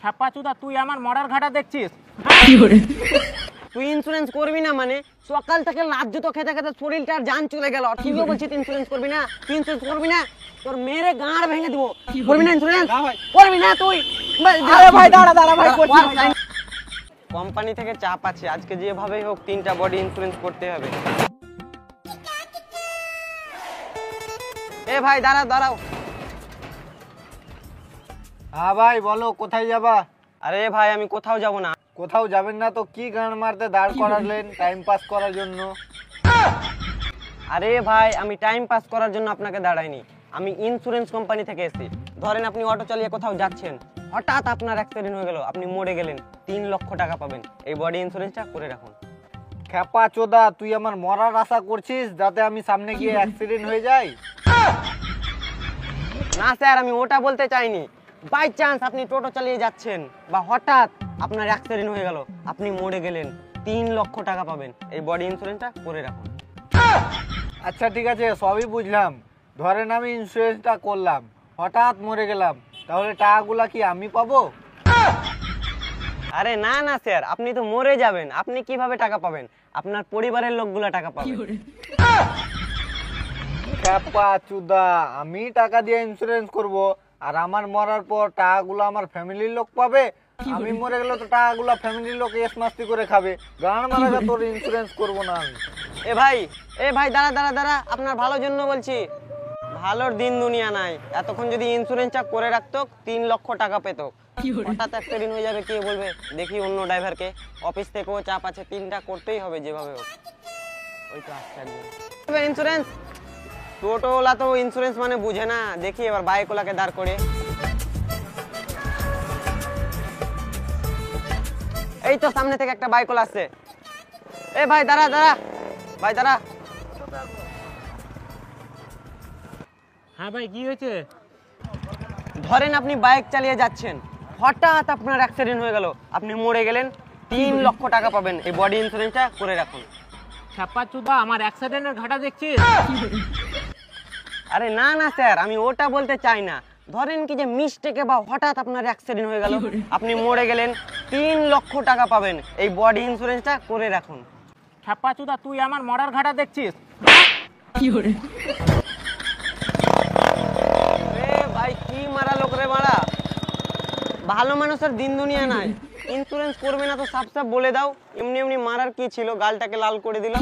ছাপা চুদা, তুই আমার মরার ঘাটা দেখছিস? তুই ইন্স্যুরেন্স করবি না মানে? সকাল থেকে লাজ জুতো খেতে খেতে শরীরটা আর জান চলে গেল, আর তুইও বলছিস ইন্স্যুরেন্স করবি না? তুই ইন্স্যুরেন্স করবি না, তোর মেরে গাঁড় ভেঙে দিব। করবি না ইন্স্যুরেন্স? করবি না তুই? আরে ভাই দাঁড়া দাঁড়া ভাই, করছি। কোম্পানি থেকে চাপ আছে, আজকে যেভাবেই হোক 3টা বডি ইন্স্যুরেন্স করতে হবে। এ ভাই দাঁড়াও দাঁড়াও। হ্যাঁ ভাই বলো, কোথায় যাবা? আরে ভাই আমি কোথাও যাব না। কোথাও যাবেন না তো কি গান মারতে দাঁড় করালেন টাইম পাস করার জন্য? আরে ভাই আমি টাইম পাস করার জন্য আপনাকে দাঁড়াইনি, আমি ইন্স্যুরেন্স কোম্পানি থেকে এসেছি। ধরেন আপনি অটো চালিয়ে কোথাও যাচ্ছেন, হঠাৎ আপনার অ্যাক্সিডেন্ট হয়ে গেল, আপনি মরে গেলেন, 3 লক্ষ টাকা পাবেন। এই বডি ইন্স্যুরেন্সটা করে রাখুন। খেপা চোদা, তুই আমার মরার আশা করছিস যাতে আমি সামনে গিয়ে অ্যাক্সিডেন্ট হয়ে যাই? না স্যার, আমি ওটা বলতে চাইনি। বাই চান্স আপনি টোটো চালিয়ে যাচ্ছেন বা হঠাৎ আপনার অ্যাক্সিডেন্ট হয়ে গেল, আপনি মরে গেলেন, 3 লক্ষ টাকা পাবেন। এই বডি ইন্স্যুরেন্সটা করে রাখুন। আচ্ছা ঠিক আছে, সবই বুঝলাম। ধরেন আমি ইন্স্যুরেন্সটা করলাম, হঠাৎ মরে গেলাম, তাহলে টাকাগুলা কি আমি পাবো? আরে না না স্যার, আপনি তো মরে যাবেন, আপনি কিভাবে টাকা পাবেন? আপনার পরিবারের লোকগুলা টাকা পাবে। খেপা চুদা, আমি টাকা দিয়ে ইন্স্যুরেন্স করব আর আমার মরার পর টাকাগুলো আমার ফ্যামিলির লোক পাবে? আমি মরে গেলে তো টাকাগুলো ফ্যামিলির লোক এস মাস্তি করে খাবে। গান মারা তোর ইন্স্যুরেন্স করব না আমি। এ ভাই দাঁড়া দাঁড়া দাঁড়া, আপনার ভালোর জন্য বলছি। ভালোর দিন দুনিয়া নাই, এতক্ষণ যদি ইন্স্যুরেন্সটা করে রাখতো 3 লক্ষ টাকা পেত। হঠাৎ অ্যাক্সিডেন্ট হয়ে যাবে, কে বলবে? দেখি অন্য ড্রাইভারকে, অফিস থেকেও চাপ আছে, 3টা করতেই হবে যেভাবে হোক। ওই তো আসছে একজন। ইন্স্যুরেন্স টোটোওয়ালা তো ইন্স্যুরেন্স মানে বুঝে না, দেখি এবার বাইকওয়ালাকে দাঁড় করে। এই তো সামনে থেকে একটা বাইকওয়ালা আসছে। এ ভাই দাঁড়া দাঁড়া, ভাই দাঁড়া। হ্যাঁ ভাই, কি হয়েছে? ধরেন আপনি বাইক চালিয়ে যাচ্ছেন, হঠাৎ আপনার অ্যাক্সিডেন্ট হয়ে গেল, আপনি মরে গেলেন, 3 লক্ষ টাকা পাবেন। এই বডি ইন্স্যুরেন্সটা করে রাখুন। ছাপা চুদা, আমার অ্যাক্সিডেন্টের ঘাটা দেখছিস? আরে না না স্যার, আমি ওটা বলতে চাই না। ধরেন কি যে মিস্টেকে বা হঠাৎ আপনার অ্যাক্সিডেন্ট হয়ে গেল, আপনি মরে গেলেন, 3 লক্ষ টাকা পাবেন। এই বডি ইন্স্যুরেন্সটা করে রাখুন। ছাপা চুদা, তুই আমার মরার ঘাটা দেখছিস? ভাই কি মারা লোক রে মারা, ভালো মানুষের দিন দুনিয়া নাই। ইন্স্যুরেন্স করবে না তো সাফ সাফ বলে দাও। এমনি এমনি মারার কি ছিল, গালটাকে লাল করে দিল।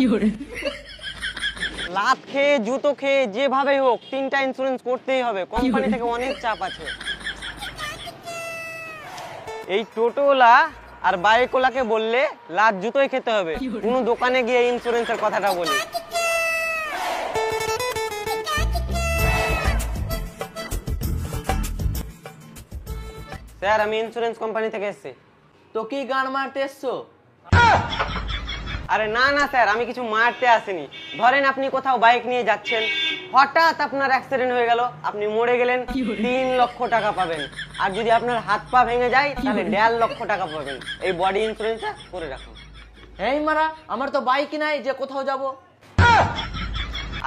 লাত খেয়ে জুতো খেয়ে যেভাবে হোক 3টা ইন্স্যুরেন্স করতেই হবে, কোম্পানি থেকে অনেক চাপ আছে। এই টোটোওয়ালা আর বাইকওয়ালাকে বললে লাত জুতোই খেতে হবে। কোনো দোকানে গিয়ে ইন্স্যুরেন্সের কথাটা বলি। স্যার আমি ইন্স্যুরেন্স কোম্পানি থেকে এসেছি। তো কি গান মারতে এসছো? আরে না না স্যার, আমি কিছু মারতে আসিনি। ধরেন আপনি কোথাও বাইক নিয়ে যাচ্ছেন, হঠাৎ আপনার অ্যাক্সিডেন্ট হয়ে গেল, আপনি মরে গেলেন, 3 লক্ষ টাকা পাবেন। আর যদি আপনার হাত পা ভেঙে যায় তাহলে 1.5 লক্ষ টাকা পাবেন। এই বডি ইন্স্যুরেন্সটা করে রাখুন। এই মারা, আমার তো বাইক নাই যে কোথাও যাব।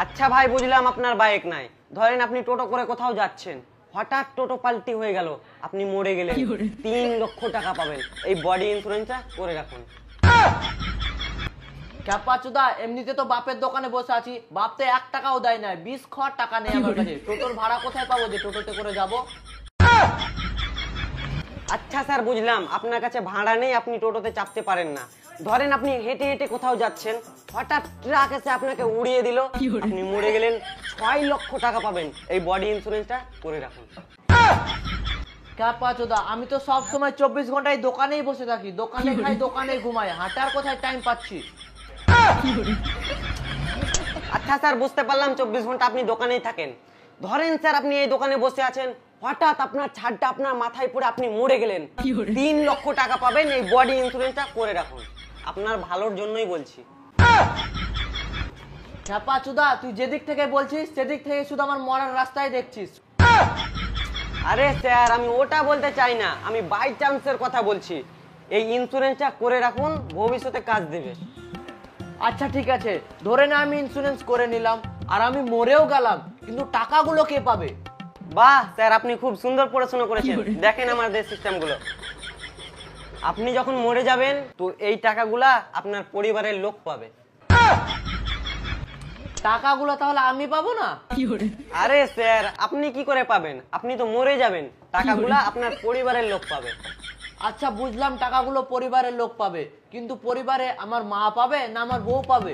আচ্ছা ভাই বুঝলাম আপনার বাইক নাই। ধরেন আপনি টোটো করে কোথাও যাচ্ছেন, হঠাৎ টোটো পাল্টি হয়ে গেল, আপনি মরে গেলেন, 3 লক্ষ টাকা পাবেন। এই বডি ইন্স্যুরেন্সটা করে রাখুন। ক্যাপা চুদা, এমনিতে তো বাপের দোকানে বসে আছি, বাপ তো 1 টাকাও দেয় না, 20 খড় টাকা নেই আমার কাছে। টোটোর ভাড়া কোথায় পাবো যে টোটোতে করে যাব? আচ্ছা স্যার বুঝলাম, আপনার কাছে ভাড়া নেই, আপনি টোটোতে চাপতে পারেন না। ধরেন আপনি হেঁটে হেঁটে কোথাও যাচ্ছেন, হঠাৎ ট্রাক এসে আপনাকে উড়িয়ে দিল, আপনি মরে গেলেন, 6 লক্ষ টাকা পাবেন। এই বডি ইন্স্যুরেন্সটা করে রাখুন। ক্যাপা চুদা, আমি তো সব সময় 24 ঘন্টায় দোকানেই বসে থাকি, দোকানে খাই দোকানে ঘুমাই, হাঁটার কোথায় টাইম পাচ্ছি? আচ্ছা স্যার বুঝতে পারলাম 24 ঘন্টা আপনি দোকানেই থাকেন। ধরেন স্যার আপনি এই দোকানে বসে আছেন, হঠাৎ আপনার ছাদটা আপনার মাথায় পড়ে আপনি মরে গেলেন, 3 লক্ষ টাকা পাবেন। এই বডি ইন্স্যুরেন্সটা করে রাখুন, আপনার ভালোর জন্যই বলছি। ক্যাপা চুদা, তুই যেদিক থেকে বলছিস সেদিক থেকে শুধু আমার মরার রাস্তায় দেখছিস। আরে স্যার আমি ওটা বলতে চাই না, আমি বাই চান্সের কথা বলছি। এই ইন্স্যুরেন্সটা করে রাখুন, ভবিষ্যতে কাজ দেবে। আচ্ছা ঠিক আছে, ধরে না আমি ইন্স্যুরেন্স করে নিলাম আর আমি মরেও গেলাম, কিন্তু টাকাগুলো কে পাবে? বাহ স্যার, আপনি খুব সুন্দর পড়াশোনা করেছেন, দেখেন আমাদের সিস্টেমগুলো। আপনি যখন মরে যাবেন তো এই টাকাগুলা আপনার পরিবারের লোক পাবে। টাকাগুলো তাহলে আমি পাবো না? আরে স্যার, আপনি কি করে পাবেন? আপনি তো মরে যাবেন, টাকাগুলা আপনার পরিবারের লোক পাবে। আচ্ছা বুঝলাম, টাকাগুলো পরিবারের লোক পাবে, কিন্তু পরিবারে আমার মা পাবে না আমার বউ পাবে?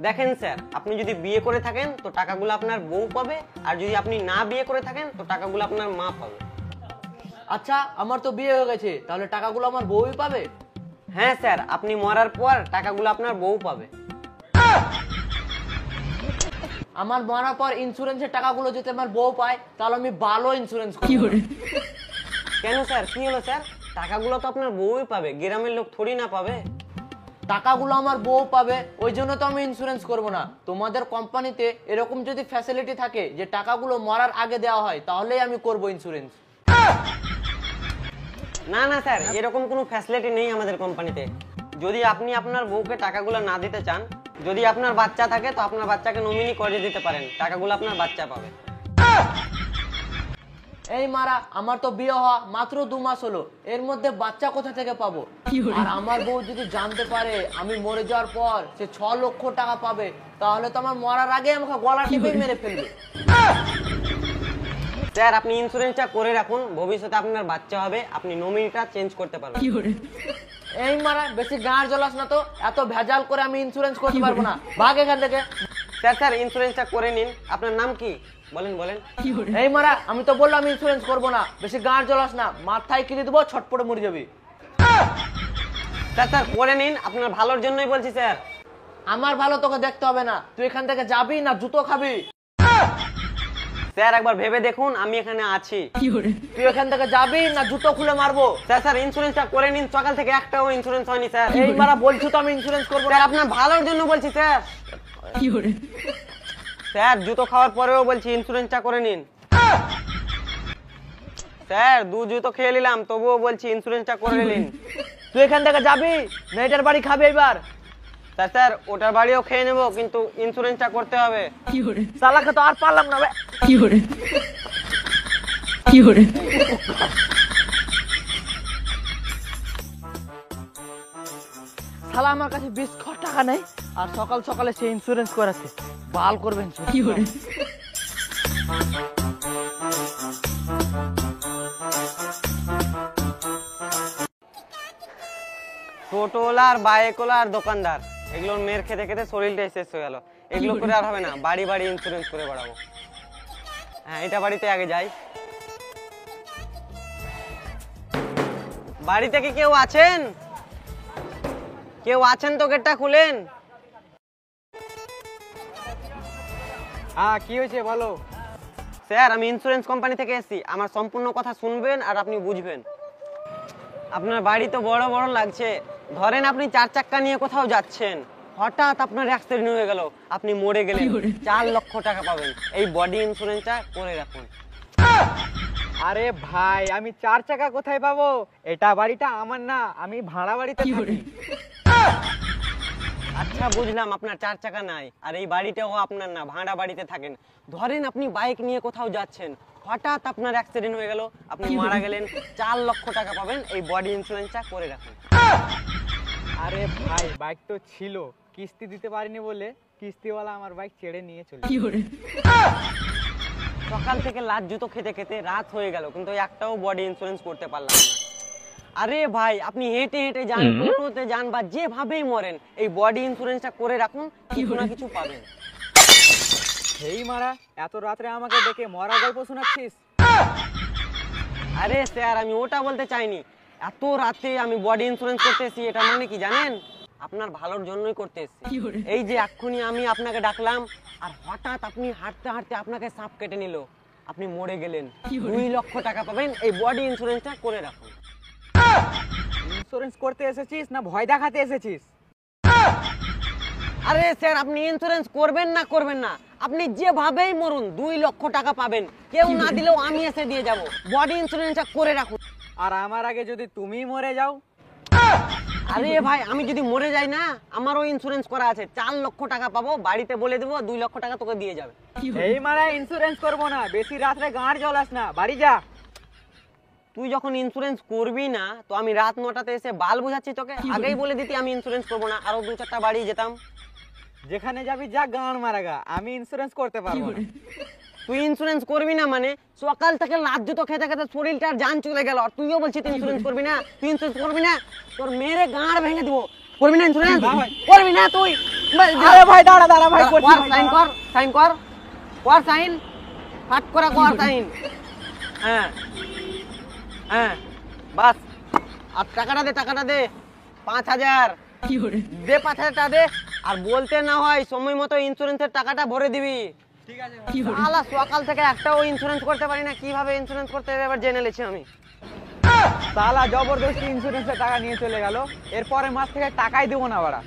দেখেন স্যার, আপনি যদি বিয়ে করে থাকেন তো টাকাগুলো আপনার বউ পাবে, আর যদি আপনি না বিয়ে করে থাকেন তো টাকাগুলো আপনার মা পাবে। আচ্ছা আমার তো বিয়ে হয়ে গেছে, তাহলে টাকাগুলো আমার বউই পাবে? হ্যাঁ স্যার, আপনি মরার পর টাকাগুলো আপনার বউ পাবে। আমার মরার পর ইন্স্যুরেন্সের টাকাগুলো যদি আমার বউ পায় তাহলে আমি ভালো ইন্স্যুরেন্স করব। কেন স্যার, কি হলো স্যার? টাকাগুলো তো আপনার বউই পাবে, গ্রামের লোক থোড়ি না পাবে। টাকাগুলো আমার বউ পাবে, ওই জন্য তো আমি ইন্স্যুরেন্স করব না। তোমাদের কোম্পানিতে এরকম যদি ফ্যাসিলিটি থাকে যে টাকাগুলো মরার আগে দেওয়া হয় তাহলেই আমি করব ইন্স্যুরেন্স। না না স্যার, এরকম কোনো ফ্যাসিলিটি নেই আমাদের কোম্পানিতে। যদি আপনি আপনার বউকে টাকাগুলো না দিতে চান, যদি আপনার বাচ্চা থাকে তো আপনার বাচ্চাকে নমিনি করে দিতে পারেন, টাকাগুলো আপনার বাচ্চা পাবে। এই মারা, আমার তো বিয়ে হওয়া মাত্র 2 মাস হলো, এর মধ্যে বাচ্চা কোথা থেকে পাবো? আর আমার বউ যদি জানতে পারে আমি মরে যাওয়ার পর সে 6 লক্ষ টাকা পাবে, তাহলে তো আমার মরার আগে আমাকে গলা টিপে মেরে ফেলবে। স্যার, আপনি ইন্স্যুরেন্সটা করে রাখুন, ভবিষ্যতে আপনার বাচ্চা হবে, আপনি নমিনিটা চেঞ্জ করতে পারবেন। এই মারা, বেশি গাঁড় জ্বলাস না তো, এত ভেজাল করে আমি ইন্স্যুরেন্স করতে পারবো না, ভাগ এখান থেকে। স্যার ইন্স্যুরেন্সটা করে নিন। আপনার নাম কি বলেন? বলেন। এই মারা, আমি তো বললাম ইন্স্যুরেন্স করবো না, বেশি গাঁড় জ্বলাস না, মাথায় কিনে দেবো, ছটপটে মরে যাবি। স্যার করে নিন, আপনার ভালোর জন্যই বলছি স্যার। আমার ভালো তোকে দেখতে হবে না, তুই এখান থেকে যাবি না জুতো খাবি? স্যার একবার ভেবে দেখুন, আমি এখানে আছি। তুই এখান থেকে যাবি না জুতো খুলে মারবো? স্যার ইন্স্যুরেন্সটা করে নিন, সকাল থেকে একটাও ইন্স্যুরেন্স হয়নি স্যার। এই মারা, বলছি তো আমি ইন্স্যুরেন্স করবো না। স্যার আপনার ভালোর জন্য বলছি স্যার। স্যার জুতো খাওয়ার পরেও বলছি ইন্স্যুরেন্সটা করে নিন। স্যার 2 জুতো খেয়ে নিলাম তবুও বলছি ইন্স্যুরেন্সটা করে নিন। তুই এখান থেকে যাবি না এটার বাড়ি খাবি এবার? স্যার ওটার বাড়িও খেয়ে নেবো, কিন্তু ইন্স্যুরেন্সটা করতে হবে। শালাকে তো আর পারলাম না বে। শালা আমার কাছে 20 টাকা নেই, আর সকাল সকালে সে ইন্স্যুরেন্স করাচ্ছে, বাল করবে ইন্স্যুরেন্স। টোটোওয়ালা আর বাইকওয়ালা আর দোকানদার, এগুলোর মেয়ের খেতে খেতে শরীরটাই শেষ হয়ে গেল। এগুলো করে আর হবে না, বাড়ি বাড়ি ইন্স্যুরেন্স করে বেড়াবো। হ্যাঁ, এটা বাড়িতে আগে যাই। বাড়িতে কি কেউ আছেন? কেউ আছেন তো গেটটা খুলেন। হ্যাঁ, কি হয়েছে বলো? স্যার আমি ইন্স্যুরেন্স কোম্পানি থেকে এসেছি, আমার সম্পূর্ণ কথা শুনবেন আর আপনি বুঝবেন। আপনার বাড়ি তো বড় বড় লাগছে, ধরেন আপনি 4 চাক্কা নিয়ে কোথাও যাচ্ছেন, হঠাৎ আপনার অ্যাক্সিডেন্ট হয়ে গেল, আপনি মরে গেলেন, 4 লক্ষ টাকা পাবেন। এই বডি ইন্স্যুরেন্সটা করে রাখুন। আরে ভাই, আমি 4 চাকা কোথায় পাবো? এটা বাড়িটা আমার না, আমি ভাড়া বাড়িতে থাকি। আচ্ছা বুঝলাম, আপনার 4 চাকা নাই, আর এই বাড়িটাও আপনার না, ভাড়া বাড়িতে থাকেন। ধরেন আপনি বাইক নিয়ে কোথাও যাচ্ছেন, হঠাৎ আপনার অ্যাক্সিডেন্ট হয়ে গেল, আপনি মারা গেলেন, 4 লক্ষ টাকা পাবেন। এই বডি ইন্স্যুরেন্সটা করে রাখুন। আরে ভাই, বাইক তো ছিল, কিস্তি দিতে পারিনি বলে কিস্তিওয়ালা আমার বাইক ছেড়ে নিয়ে চলে। সকাল থেকে লাত জুতো খেতে খেতে রাত হয়ে গেল, কিন্তু একটাও বডি ইন্স্যুরেন্স করতে পারলাম না। আরে ভাই, আপনি হেঁটে হেঁটে যান, টোটোতে যান, বা যেভাবেই মরেন, এই বডি ইন্স্যুরেন্সটা করে রাখুন, কিছু না কিছু পাবেন। হেই মারা, এত রাত্রে আমাকে ডেকে মরা গল্প শোনাচ্ছিস? আরে স্যার, আমি ওটা বলতে চাইনি। এত রাতে আমি বডি ইন্স্যুরেন্স করতে এসেছি, এটা মানে কি জানেন? আপনার ভালোর জন্যই করতে এসেছি। এই যে এক্ষুনি আমি আপনাকে ডাকলাম, আর হঠাৎ আপনি হাঁটতে হাঁটতে আপনাকে সাপ কেটে নিল, আপনি মরে গেলেন, 2 লক্ষ টাকা পাবেন। এই বডি ইন্স্যুরেন্সটা করে রাখুন। ইন্স্যুরেন্স করতে এসেছিস না ভয় দেখাতে এসেছিস? আরে স্যার, আপনি ইন্স্যুরেন্স করবেন না করবেন না, আপনি যেভাবেই মরুন 2 লক্ষ টাকা পাবেন, কেউ না দিলেও আমি এসে দিয়ে যাব। বডি ইন্স্যুরেন্সটা করে রাখুন। আর আমার আগে যদি তুমি মরে যাও? আরে ভাই, আমি যদি মরে যাই না, আমারও ইন্স্যুরেন্স করা আছে, 4 লক্ষ টাকা পাবো, বাড়িতে বলে দেবো 2 লক্ষ টাকা তোকে দিয়ে যাবে। এই মারা, ইন্স্যুরেন্স করবো না, বেশি রাত্রে গাঁড় জ্বলাস না, বাড়ি যা। তুই যখন ইন্স্যুরেন্স করবি না তো আমি রাত 9টাতে এসে বাল বুঝাচ্ছি তোকে, আগেই বলে দিতি আমি ইন্স্যুরেন্স করবো না, আরো 2-4টা বাড়ি যেতাম। যেখানে যাবি যা গান মারাগা, আমি ইন্স্যুরেন্স করতে পারবো না। তুই ইন্স্যুরেন্স করবি না মানে সকাল থেকে লাত জুতো খেতে খেতে শরীরটা আর জান চলে গেল, আর তুইও বলছিস তুই ইন্স্যুরেন্স করবি না, তুই ইন্স্যুরেন্স করবি না, তোর মেরে গাঁড় ভেঙে দিব। করবি না ইন্স্যুরেন্স? করবি না তুই? আরে ভাই দাঁড়া দাঁড়া ভাই, করছি ভাই, সাইন দাঁড়া। কর, সাইন কর, কর সাইন, ফাট করে কর সাইন। হ্যাঁ হ্যাঁ বাস, আর টাকাটা দে, টাকাটা দে 5000 দে, 5000 টাকা দে, আর বলতে না হয় সময় মতো ইন্স্যুরেন্সের টাকাটা ভরে দিবি। ঠিক আছে। শালা সকাল থেকে একটাও ইন্স্যুরেন্স করতে পারি না, কিভাবে ইন্স্যুরেন্স করতে হবে এবার জেনে নিয়েছি আমি। সালা জবরদস্তি ইন্স্যুরেন্সের টাকা নিয়ে চলে গেল, এরপরে মাস থেকে টাকাই দেবো না বাড়া।